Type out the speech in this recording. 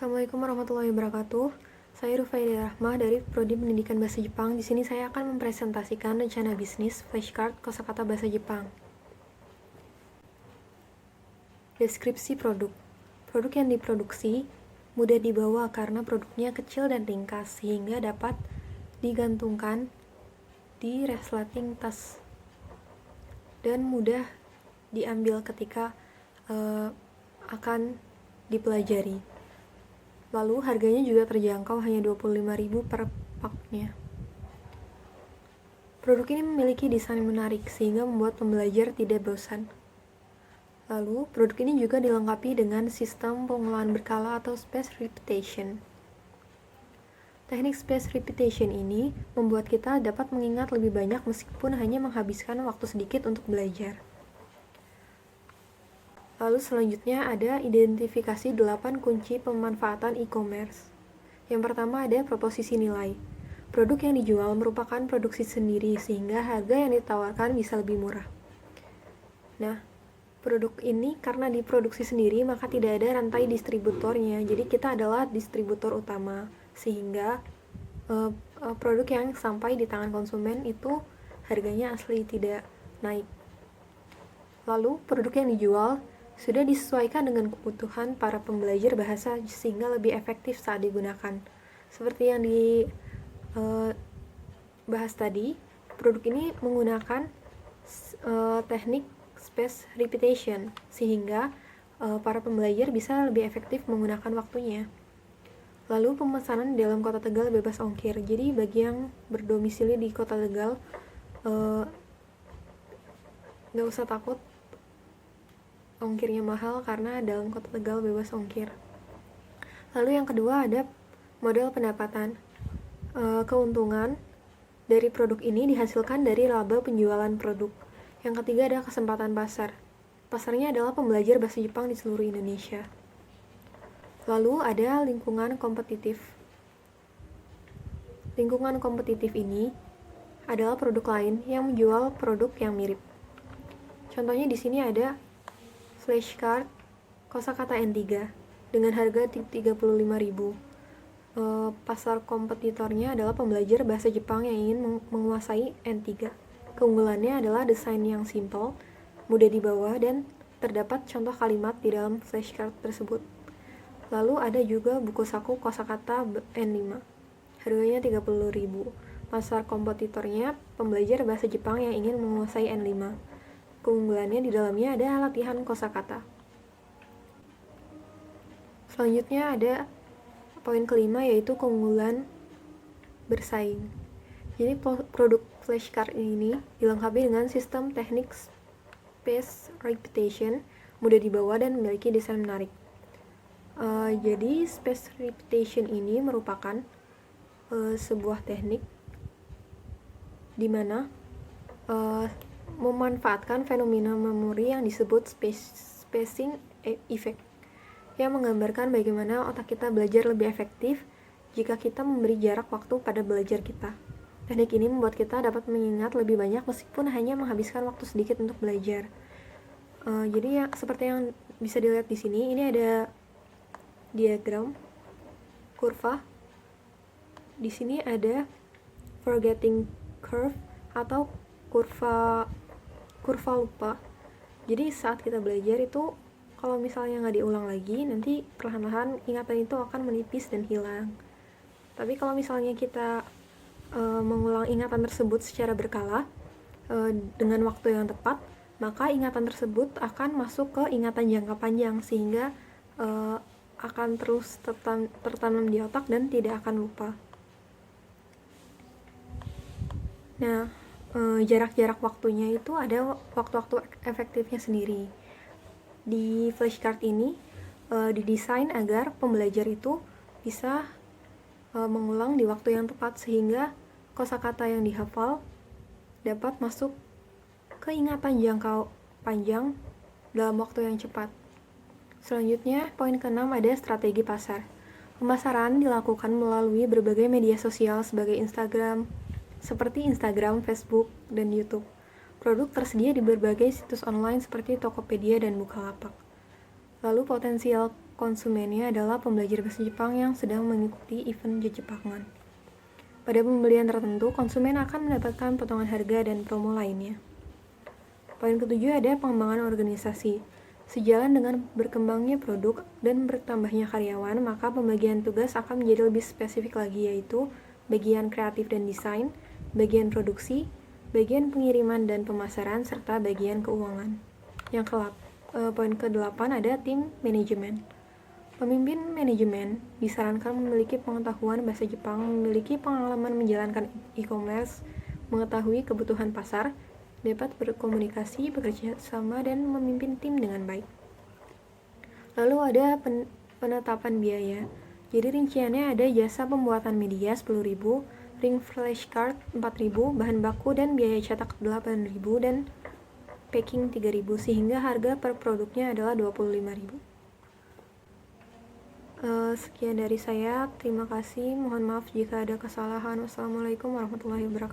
Assalamualaikum warahmatullahi wabarakatuh. Saya Rufaida Rahmah dari Prodi Pendidikan Bahasa Jepang. Di sini saya akan mempresentasikan rencana bisnis flashcard kosakata bahasa Jepang. Deskripsi produk. Produk yang diproduksi mudah dibawa karena produknya kecil dan ringkas sehingga dapat digantungkan di resleting tas dan mudah diambil ketika akan dipelajari. Lalu harganya juga terjangkau, hanya 25.000 per paknya. Produk ini memiliki desain menarik sehingga membuat pembelajar tidak bosan. Lalu, produk ini juga dilengkapi dengan sistem pengolahan berkala atau space repetition. Teknik space repetition ini membuat kita dapat mengingat lebih banyak meskipun hanya menghabiskan waktu sedikit untuk belajar. Lalu selanjutnya ada identifikasi 8 kunci pemanfaatan e-commerce. Yang pertama ada proposisi nilai. Produk yang dijual merupakan produksi sendiri sehingga harga yang ditawarkan bisa lebih murah. Nah, produk ini karena diproduksi sendiri maka tidak ada rantai distributornya. Jadi kita adalah distributor utama sehingga produk yang sampai di tangan konsumen itu harganya asli tidak naik. Lalu produk yang dijual sudah disesuaikan dengan kebutuhan para pembelajar bahasa sehingga lebih efektif saat digunakan. Seperti yang dibahas tadi, produk ini menggunakan teknik space repetition sehingga para pembelajar bisa lebih efektif menggunakan waktunya. Lalu pemesanan dalam Kota Tegal bebas ongkir. Jadi bagi yang berdomisili di Kota Tegal nggak usah takut ongkirnya mahal karena dalam Kota Tegal bebas ongkir. Lalu yang kedua ada model pendapatan. Keuntungan dari produk ini dihasilkan dari laba penjualan produk. Yang ketiga ada kesempatan pasar. Pasarnya adalah pembelajar bahasa Jepang di seluruh Indonesia. Lalu ada lingkungan kompetitif. Lingkungan kompetitif ini adalah produk lain yang menjual produk yang mirip. Contohnya di sini ada flashcard kosakata N3 dengan harga 35.000. Pasar kompetitornya adalah pembelajar bahasa Jepang yang ingin menguasai N3. Keunggulannya adalah desain yang simple, mudah dibawa, dan terdapat contoh kalimat di dalam flashcard tersebut. Lalu ada juga buku saku kosakata N5. Harganya 30.000. Pasar kompetitornya pembelajar bahasa Jepang yang ingin menguasai N5. Keunggulannya di dalamnya ada latihan kosakata. Selanjutnya ada poin kelima yaitu keunggulan bersaing. Jadi produk flashcard ini dilengkapi dengan sistem teknik space repetition, mudah dibawa dan memiliki desain menarik. Jadi space repetition ini merupakan sebuah teknik di mana memanfaatkan fenomena memori yang disebut spacing effect yang menggambarkan bagaimana otak kita belajar lebih efektif jika kita memberi jarak waktu pada belajar kita. Teknik ini membuat kita dapat mengingat lebih banyak meskipun hanya menghabiskan waktu sedikit untuk belajar. Jadi ya, seperti yang bisa dilihat di sini, ini ada diagram kurva. Di sini ada forgetting curve atau kurva lupa. Jadi saat kita belajar itu kalau misalnya nggak diulang lagi, nanti perlahan-lahan ingatan itu akan menipis dan hilang. Tapi kalau misalnya kita mengulang ingatan tersebut secara berkala dengan waktu yang tepat, maka ingatan tersebut akan masuk ke ingatan jangka panjang sehingga akan terus tertanam di otak dan tidak akan lupa. Nah, jarak-jarak waktunya itu ada waktu-waktu efektifnya sendiri. Di flashcard ini didesain agar pembelajar itu bisa mengulang di waktu yang tepat sehingga kosakata yang dihafal dapat masuk ke ingatan jangka panjang dalam waktu yang cepat. Selanjutnya, poin ke-6 ada strategi pasar. Pemasaran dilakukan melalui berbagai media sosial seperti Instagram, Facebook, dan YouTube. Produk tersedia di berbagai situs online seperti Tokopedia dan Bukalapak. Lalu potensial konsumennya adalah pembelajar bahasa Jepang yang sedang mengikuti event Jepangan. Pada pembelian tertentu, konsumen akan mendapatkan potongan harga dan promo lainnya. Poin ketujuh ada pengembangan organisasi. Sejalan dengan berkembangnya produk dan bertambahnya karyawan, maka pembagian tugas akan menjadi lebih spesifik lagi, yaitu bagian kreatif dan desain, bagian produksi, bagian pengiriman dan pemasaran, serta bagian keuangan. Poin ke-8 ada tim manajemen. Pemimpin manajemen disarankan memiliki pengetahuan bahasa Jepang, memiliki pengalaman menjalankan e-commerce, mengetahui kebutuhan pasar, dapat berkomunikasi, bekerja sama, dan memimpin tim dengan baik. Lalu ada penetapan biaya. Jadi rinciannya ada jasa pembuatan media 10.000, ring flashcard 4.000, bahan baku dan biaya cetak 8.000, dan packing 3.000, sehingga harga per produknya adalah 25.000. Sekian dari saya, terima kasih, mohon maaf jika ada kesalahan. Wassalamualaikum warahmatullahi wabarakatuh.